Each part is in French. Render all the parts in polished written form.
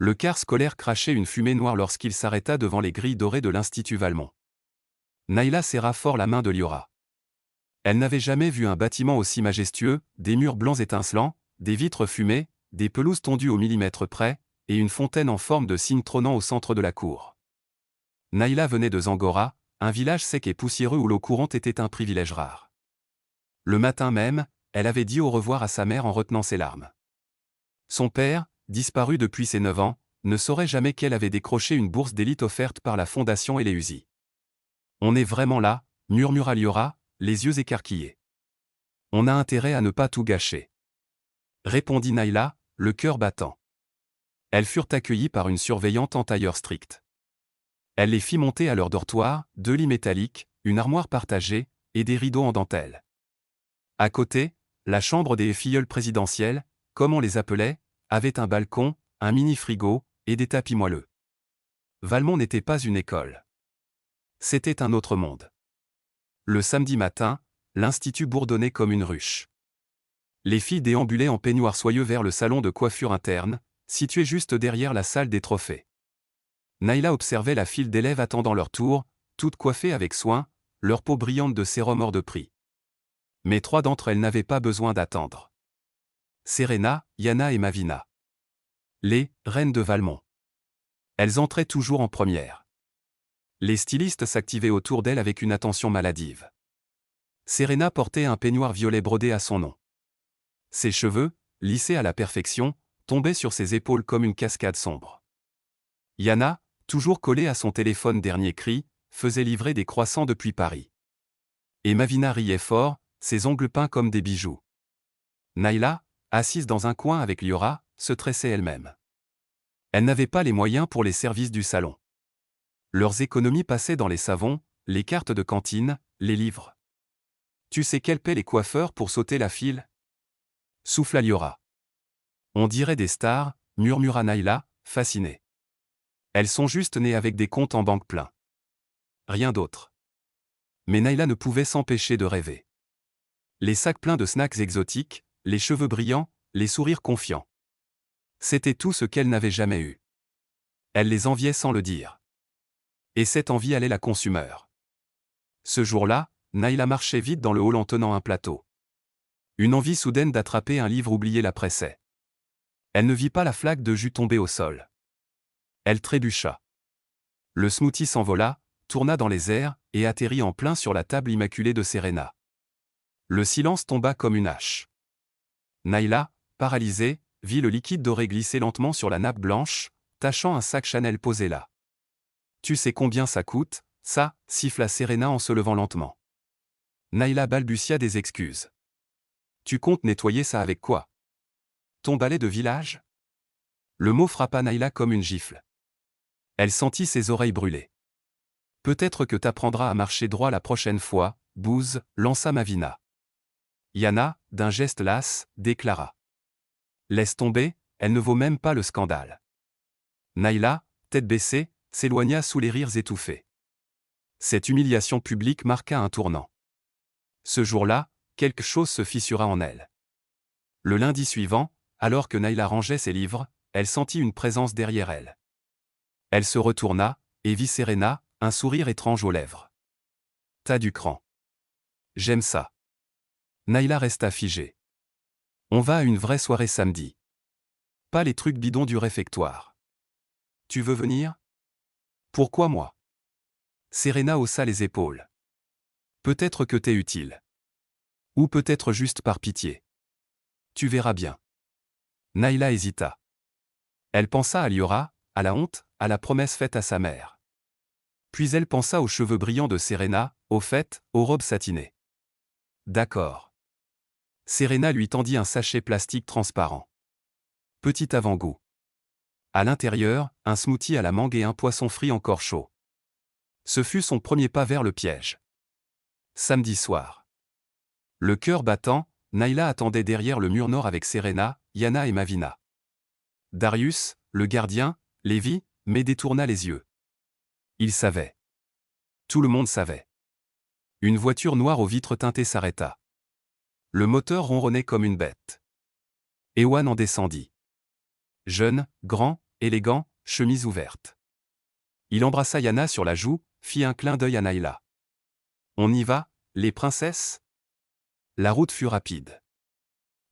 Le car scolaire crachait une fumée noire lorsqu'il s'arrêta devant les grilles dorées de l'Institut Valmont. Naïla serra fort la main de Liora. Elle n'avait jamais vu un bâtiment aussi majestueux, des murs blancs étincelants, des vitres fumées, des pelouses tondues au millimètre près, et une fontaine en forme de cygne trônant au centre de la cour. Naïla venait de Zangora, un village sec et poussiéreux où l'eau courante était un privilège rare. Le matin même, elle avait dit au revoir à sa mère en retenant ses larmes. Son père, disparu depuis ses 9 ans, ne saurait jamais qu'elle avait décroché une bourse d'élite offerte par la Fondation Eleusis. On est vraiment là, murmura Liora, les yeux écarquillés. On a intérêt à ne pas tout gâcher. Répondit Naïla, le cœur battant. Elles furent accueillies par une surveillante en tailleur strict. Elle les fit monter à leur dortoir, 2 lits métalliques, une armoire partagée, et des rideaux en dentelle. À côté, la chambre des filleuls présidentielles, comme on les appelait, avait un balcon, un mini-frigo, et des tapis moelleux. Valmont n'était pas une école. C'était un autre monde. Le samedi matin, l'institut bourdonnait comme une ruche. Les filles déambulaient en peignoir soyeux vers le salon de coiffure interne, situé juste derrière la salle des trophées. Naïla observait la file d'élèves attendant leur tour, toutes coiffées avec soin, leur peau brillante de sérum hors de prix. Mais 3 d'entre elles n'avaient pas besoin d'attendre. Serena, Yana et Mavina. Les « reines de Valmont ». Elles entraient toujours en première. Les stylistes s'activaient autour d'elle avec une attention maladive. Serena portait un peignoir violet brodé à son nom. Ses cheveux, lissés à la perfection, tombaient sur ses épaules comme une cascade sombre. Yana, toujours collée à son téléphone dernier cri, faisait livrer des croissants depuis Paris. Et Mavina riait fort, ses ongles peints comme des bijoux. Naïla, assise dans un coin avec Liora, se tressait elle-même. Elle n'avait pas les moyens pour les services du salon. Leurs économies passaient dans les savons, les cartes de cantine, les livres. Tu sais quelle paie les coiffeurs pour sauter la file ? Souffla Liora. On dirait des stars, murmura Naïla, fascinée. Elles sont juste nées avec des comptes en banque pleins. Rien d'autre. Mais Naïla ne pouvait s'empêcher de rêver. Les sacs pleins de snacks exotiques, les cheveux brillants, les sourires confiants. C'était tout ce qu'elle n'avait jamais eu. Elle les enviait sans le dire. Et cette envie allait la consumer. Ce jour-là, Naïla marchait vite dans le hall en tenant un plateau. Une envie soudaine d'attraper un livre oublié la pressait. Elle ne vit pas la flaque de jus tomber au sol. Elle trébucha. Le smoothie s'envola, tourna dans les airs, et atterrit en plein sur la table immaculée de Serena. Le silence tomba comme une hache. Naïla, paralysée, vit le liquide doré glisser lentement sur la nappe blanche, tachant un sac Chanel posé là. Tu sais combien ça coûte, ça, siffla Serena en se levant lentement. Naïla balbutia des excuses. Tu comptes nettoyer ça avec quoi ? Ton balai de village ? Le mot frappa Naïla comme une gifle. Elle sentit ses oreilles brûler. Peut-être que t'apprendras à marcher droit la prochaine fois, bouse, lança Mavina. Yana, d'un geste las, déclara. Laisse tomber, elle ne vaut même pas le scandale. Naïla, tête baissée, s'éloigna sous les rires étouffés. Cette humiliation publique marqua un tournant. Ce jour-là, quelque chose se fissura en elle. Le lundi suivant, alors que Naïla rangeait ses livres, elle sentit une présence derrière elle. Elle se retourna, et vit Serena, un sourire étrange aux lèvres. T'as du cran. J'aime ça. Naïla resta figée. On va à une vraie soirée samedi. Pas les trucs bidons du réfectoire. Tu veux venir ? Pourquoi moi ? Serena haussa les épaules. Peut-être que t'es utile. Ou peut-être juste par pitié. Tu verras bien. Naïla hésita. Elle pensa à Liora, à la honte, à la promesse faite à sa mère. Puis elle pensa aux cheveux brillants de Serena, au fait, aux robes satinées. D'accord. Serena lui tendit un sachet plastique transparent. Petit avant-goût. À l'intérieur, un smoothie à la mangue et un poisson frit encore chaud. Ce fut son premier pas vers le piège. Samedi soir. Le cœur battant, Naïla attendait derrière le mur nord avec Serena, Yana et Mavina. Darius, le gardien, les vit, mais détourna les yeux. Il savait. Tout le monde savait. Une voiture noire aux vitres teintées s'arrêta. Le moteur ronronnait comme une bête. Ewan en descendit. Jeune, grand, élégant, chemise ouverte. Il embrassa Yana sur la joue, fit un clin d'œil à Naila. On y va, les princesses? La route fut rapide.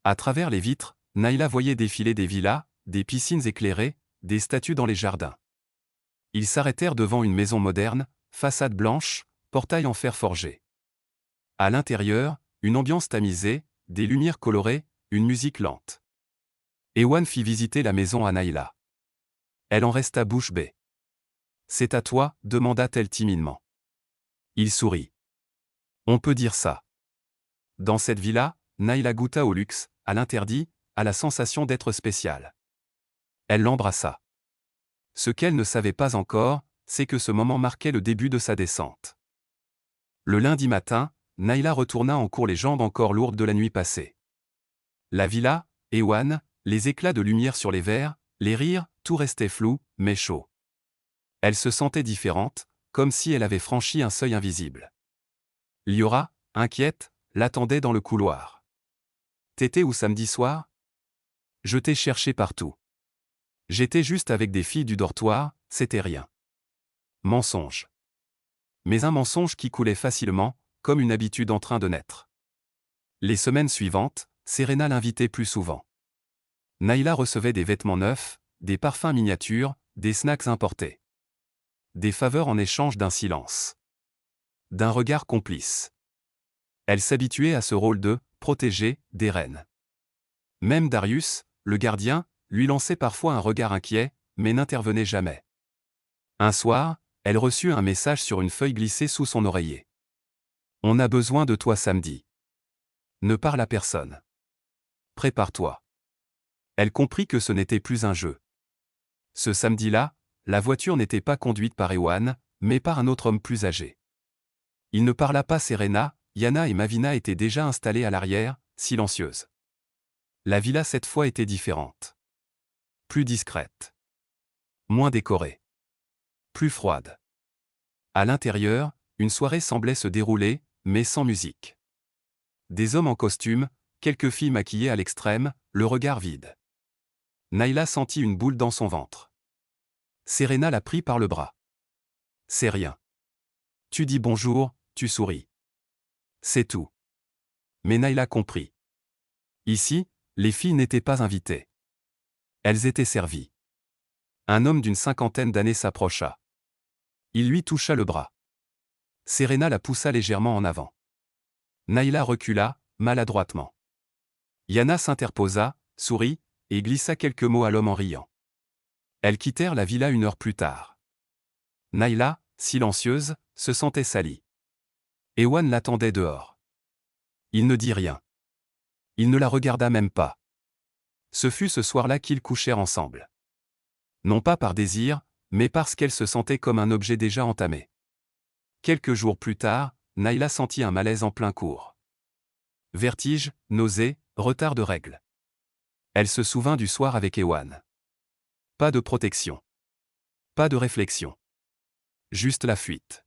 À travers les vitres, Naila voyait défiler des villas, des piscines éclairées, des statues dans les jardins. Ils s'arrêtèrent devant une maison moderne, façade blanche, portail en fer forgé. À l'intérieur, une ambiance tamisée, des lumières colorées, une musique lente. Ewan fit visiter la maison à Naila. Elle en resta bouche bée. « C'est à toi » demanda-t-elle timidement. Il sourit. « On peut dire ça. » Dans cette villa, Naila goûta au luxe, à l'interdit, à la sensation d'être spéciale. Elle l'embrassa. Ce qu'elle ne savait pas encore, c'est que ce moment marquait le début de sa descente. Le lundi matin, Naila retourna en cours les jambes encore lourdes de la nuit passée. La villa, Ewan, les éclats de lumière sur les verres, les rires, tout restait flou, mais chaud. Elle se sentait différente, comme si elle avait franchi un seuil invisible. Liora, inquiète, l'attendait dans le couloir. « T'étais où samedi soir? Je t'ai cherché partout. J'étais juste avec des filles du dortoir, c'était rien. » Mensonge. Mais un mensonge qui coulait facilement, comme une habitude en train de naître. Les semaines suivantes, Serena l'invitait plus souvent. Naila recevait des vêtements neufs, des parfums miniatures, des snacks importés. Des faveurs en échange d'un silence. D'un regard complice. Elle s'habituait à ce rôle de « protégée » des reines. Même Darius, le gardien, lui lançait parfois un regard inquiet, mais n'intervenait jamais. Un soir, elle reçut un message sur une feuille glissée sous son oreiller. « On a besoin de toi samedi. Ne parle à personne. Prépare-toi. » Elle comprit que ce n'était plus un jeu. Ce samedi-là, la voiture n'était pas conduite par Ewan, mais par un autre homme plus âgé. Il ne parla pas Serena, Yana et Mavina étaient déjà installées à l'arrière, silencieuses. La villa cette fois était différente. Plus discrète. Moins décorée. Plus froide. À l'intérieur, une soirée semblait se dérouler, mais sans musique. Des hommes en costume, quelques filles maquillées à l'extrême, le regard vide. Naila sentit une boule dans son ventre. Serena la prit par le bras. « C'est rien. Tu dis bonjour, tu souris. C'est tout. » Mais Naila comprit. Ici, les filles n'étaient pas invitées. Elles étaient servies. Un homme d'une cinquantaine d'années s'approcha. Il lui toucha le bras. Serena la poussa légèrement en avant. Naila recula, maladroitement. Yana s'interposa, sourit, et glissa quelques mots à l'homme en riant. Elles quittèrent la villa 1 heure plus tard. Naila, silencieuse, se sentait salie. Ewan l'attendait dehors. Il ne dit rien. Il ne la regarda même pas. Ce fut ce soir-là qu'ils couchèrent ensemble. Non pas par désir, mais parce qu'elle se sentait comme un objet déjà entamé. Quelques jours plus tard, Naila sentit un malaise en plein cours. Vertige, nausée, retard de règles. Elle se souvint du soir avec Ewan. Pas de protection. Pas de réflexion. Juste la fuite.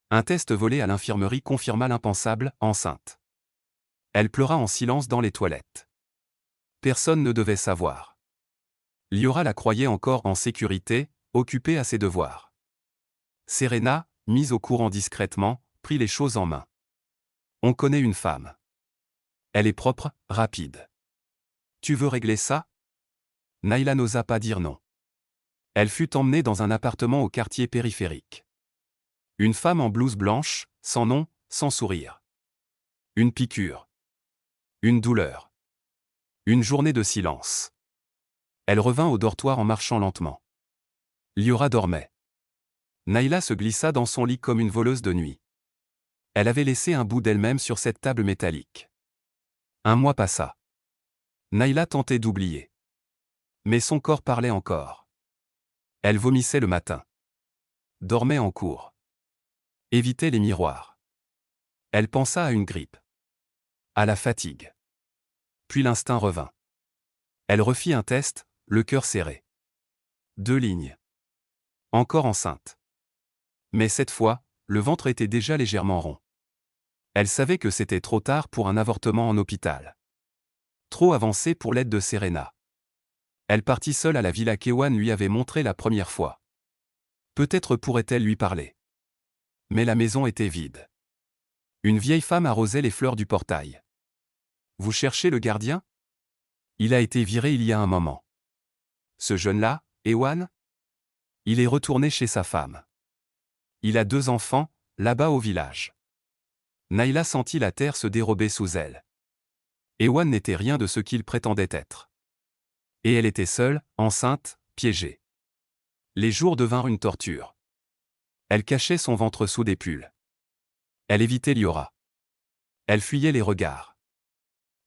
Un test volé à l'infirmerie confirma l'impensable, enceinte. Elle pleura en silence dans les toilettes. Personne ne devait savoir. Liora la croyait encore en sécurité, occupée à ses devoirs. Serena, mise au courant discrètement, prit les choses en main. On connaît une femme. Elle est propre, rapide. Tu veux régler ça? Naila n'osa pas dire non. Elle fut emmenée dans un appartement au quartier périphérique. Une femme en blouse blanche, sans nom, sans sourire. Une piqûre. Une douleur. Une journée de silence. Elle revint au dortoir en marchant lentement. Liora dormait. Naila se glissa dans son lit comme une voleuse de nuit. Elle avait laissé un bout d'elle-même sur cette table métallique. Un mois passa. Naila tentait d'oublier. Mais son corps parlait encore. Elle vomissait le matin. Dormait en cours. Évitait les miroirs. Elle pensa à une grippe. À la fatigue. Puis l'instinct revint. Elle refit un test, le cœur serré. 2 lignes. Encore enceinte. Mais cette fois, le ventre était déjà légèrement rond. Elle savait que c'était trop tard pour un avortement en hôpital. Trop avancé pour l'aide de Serena. Elle partit seule à la villa qu'Ewan lui avait montrée la première fois. Peut-être pourrait-elle lui parler. Mais la maison était vide. Une vieille femme arrosait les fleurs du portail. « Vous cherchez le gardien ? Il a été viré il y a un moment. » « Ce jeune-là, Ewan ? Il est retourné chez sa femme. Il a 2 enfants, là-bas au village. » Naïla sentit la terre se dérober sous elle. Ewan n'était rien de ce qu'il prétendait être. Et elle était seule, enceinte, piégée. Les jours devinrent une torture. Elle cachait son ventre sous des pulls. Elle évitait Liora. Elle fuyait les regards.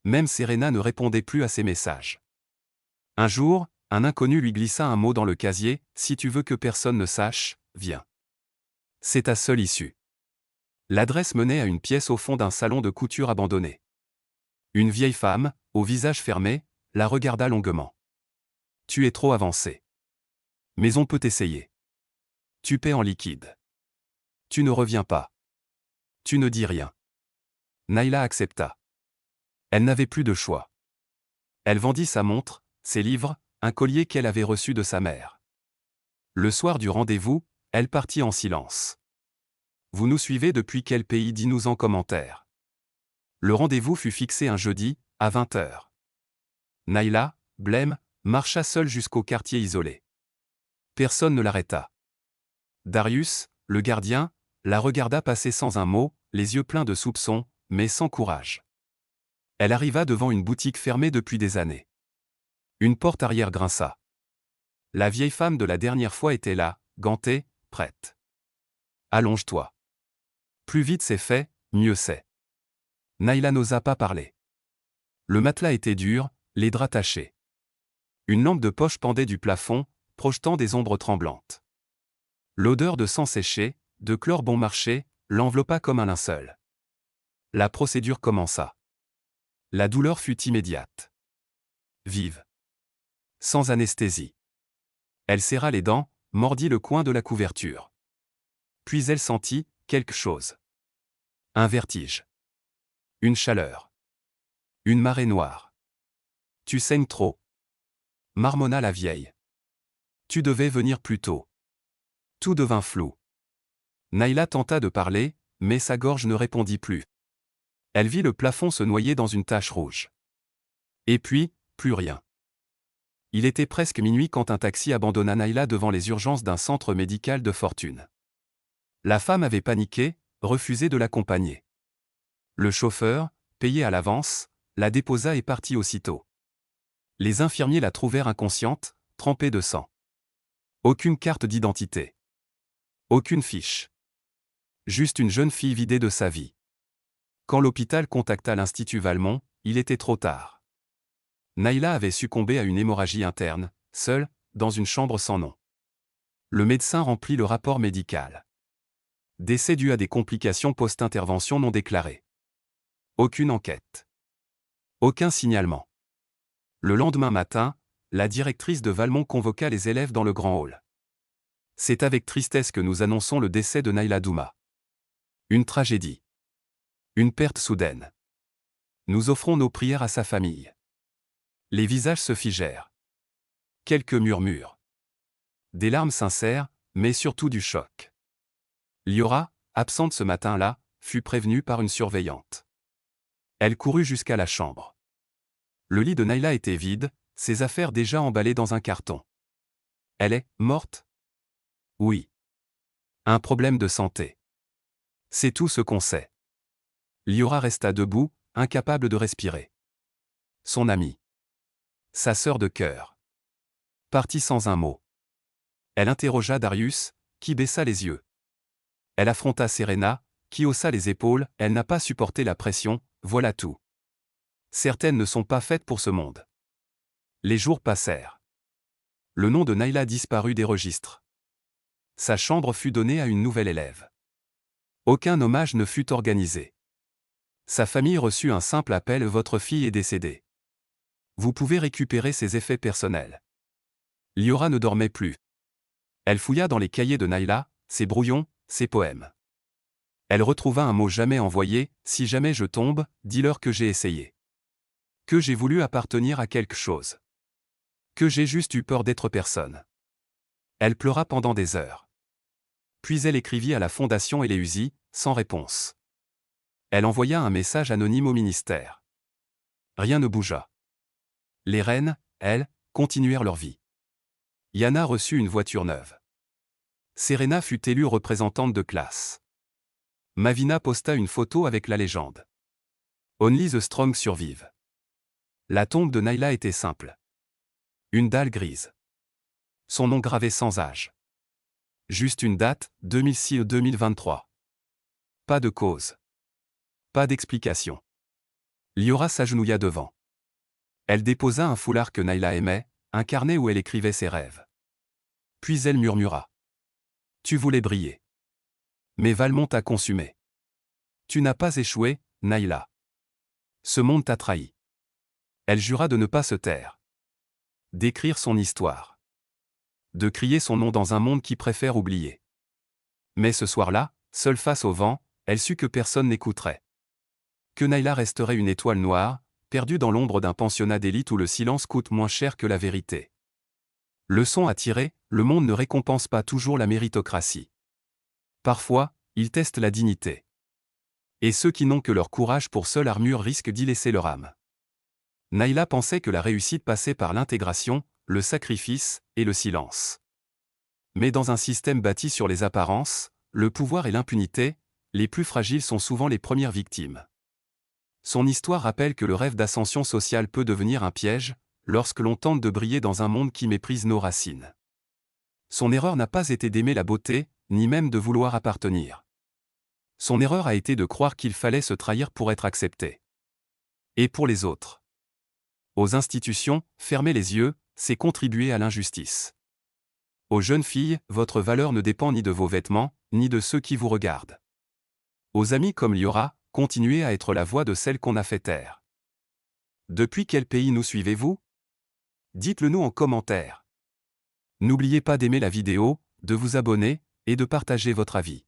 Même Serena ne répondait plus à ses messages. Un jour, un inconnu lui glissa un mot dans le casier, « Si tu veux que personne ne sache, viens. » C'est ta seule issue. L'adresse menait à une pièce au fond d'un salon de couture abandonné. Une vieille femme, au visage fermé, la regarda longuement. « Tu es trop avancé. Mais on peut essayer. Tu paies en liquide. Tu ne reviens pas. Tu ne dis rien. » Naïla accepta. Elle n'avait plus de choix. Elle vendit sa montre, ses livres, un collier qu'elle avait reçu de sa mère. Le soir du rendez-vous, elle partit en silence. « Vous nous suivez depuis quel pays ? Dis-nous en commentaire. » Le rendez-vous fut fixé un jeudi, à 20h. Naïla, blême, marcha seule jusqu'au quartier isolé. Personne ne l'arrêta. Darius, le gardien, la regarda passer sans un mot, les yeux pleins de soupçons, mais sans courage. Elle arriva devant une boutique fermée depuis des années. Une porte arrière grinça. La vieille femme de la dernière fois était là, gantée, prête. « Allonge-toi. Plus vite c'est fait, mieux c'est. » Naïla n'osa pas parler. Le matelas était dur, les draps tachés. Une lampe de poche pendait du plafond, projetant des ombres tremblantes. L'odeur de sang séché, de chlore bon marché, l'enveloppa comme un linceul. La procédure commença. La douleur fut immédiate. Vive. Sans anesthésie. Elle serra les dents, mordit le coin de la couverture. Puis elle sentit quelque chose. Un vertige. Une chaleur. Une marée noire. « Tu saignes trop. » marmonna la vieille. « Tu devais venir plus tôt. » Tout devint flou. Naïla tenta de parler, mais sa gorge ne répondit plus. Elle vit le plafond se noyer dans une tache rouge. Et puis, plus rien. Il était presque minuit quand un taxi abandonna Naïla devant les urgences d'un centre médical de fortune. La femme avait paniqué, refusé de l'accompagner. Le chauffeur, payé à l'avance, la déposa et partit aussitôt. Les infirmiers la trouvèrent inconsciente, trempée de sang. Aucune carte d'identité. Aucune fiche. Juste une jeune fille vidée de sa vie. Quand l'hôpital contacta l'Institut Valmont, il était trop tard. Naïla avait succombé à une hémorragie interne, seule, dans une chambre sans nom. Le médecin remplit le rapport médical. Décès dû à des complications post-intervention non déclarées. Aucune enquête. Aucun signalement. Le lendemain matin, la directrice de Valmont convoqua les élèves dans le grand hall. « C'est avec tristesse que nous annonçons le décès de Naïla Douma. Une tragédie. Une perte soudaine. Nous offrons nos prières à sa famille. » Les visages se figèrent. Quelques murmures. Des larmes sincères, mais surtout du choc. Liora, absente ce matin-là, fut prévenue par une surveillante. Elle courut jusqu'à la chambre. Le lit de Naïla était vide, ses affaires déjà emballées dans un carton. « Elle est morte ? » ?»« Oui. Un problème de santé. C'est tout ce qu'on sait. » Liora resta debout, incapable de respirer. Son amie. Sa sœur de cœur. Partit sans un mot. Elle interrogea Darius, qui baissa les yeux. Elle affronta Serena, qui haussa les épaules, elle n'a pas supporté la pression, voilà tout. Certaines ne sont pas faites pour ce monde. Les jours passèrent. Le nom de Naïla disparut des registres. Sa chambre fut donnée à une nouvelle élève. Aucun hommage ne fut organisé. Sa famille reçut un simple appel « Votre fille est décédée. Vous pouvez récupérer ses effets personnels. » Liora ne dormait plus. Elle fouilla dans les cahiers de Naïla, ses brouillons, ses poèmes. Elle retrouva un mot jamais envoyé, « Si jamais je tombe, dis-leur que j'ai essayé. Que j'ai voulu appartenir à quelque chose. Que j'ai juste eu peur d'être personne. Elle pleura pendant des heures. Puis elle écrivit à la Fondation Eleusis, sans réponse. Elle envoya un message anonyme au ministère. Rien ne bougea. Les reines, elles, continuèrent leur vie. Yana reçut une voiture neuve. Serena fut élue représentante de classe. Mavina posta une photo avec la légende. Only the strong survive. La tombe de Nayla était simple. Une dalle grise. Son nom gravé sans âge. Juste une date, 2006-2023. Pas de cause. Pas d'explication. Liora s'agenouilla devant. Elle déposa un foulard que Nayla aimait, un carnet où elle écrivait ses rêves. Puis elle murmura. Tu voulais briller. Mais Valmont t'a consumé. Tu n'as pas échoué, Nayla. Ce monde t'a trahi. Elle jura de ne pas se taire. D'écrire son histoire. De crier son nom dans un monde qui préfère oublier. Mais ce soir-là, seule face au vent, elle sut que personne n'écouterait. Que Nayla resterait une étoile noire, perdue dans l'ombre d'un pensionnat d'élite où le silence coûte moins cher que la vérité. Leçon à tirer, le monde ne récompense pas toujours la méritocratie. Parfois, il teste la dignité. Et ceux qui n'ont que leur courage pour seule armure risquent d'y laisser leur âme. Nayla pensait que la réussite passait par l'intégration, le sacrifice et le silence. Mais dans un système bâti sur les apparences, le pouvoir et l'impunité, les plus fragiles sont souvent les premières victimes. Son histoire rappelle que le rêve d'ascension sociale peut devenir un piège, lorsque l'on tente de briller dans un monde qui méprise nos racines. Son erreur n'a pas été d'aimer la beauté, ni même de vouloir appartenir. Son erreur a été de croire qu'il fallait se trahir pour être accepté. Et pour les autres. Aux institutions, fermer les yeux, c'est contribuer à l'injustice. Aux jeunes filles, votre valeur ne dépend ni de vos vêtements, ni de ceux qui vous regardent. Aux amis comme Liora, continuez à être la voix de celle qu'on a fait taire. Depuis quel pays nous suivez-vous? Dites-le nous en commentaire. N'oubliez pas d'aimer la vidéo, de vous abonner, et de partager votre avis.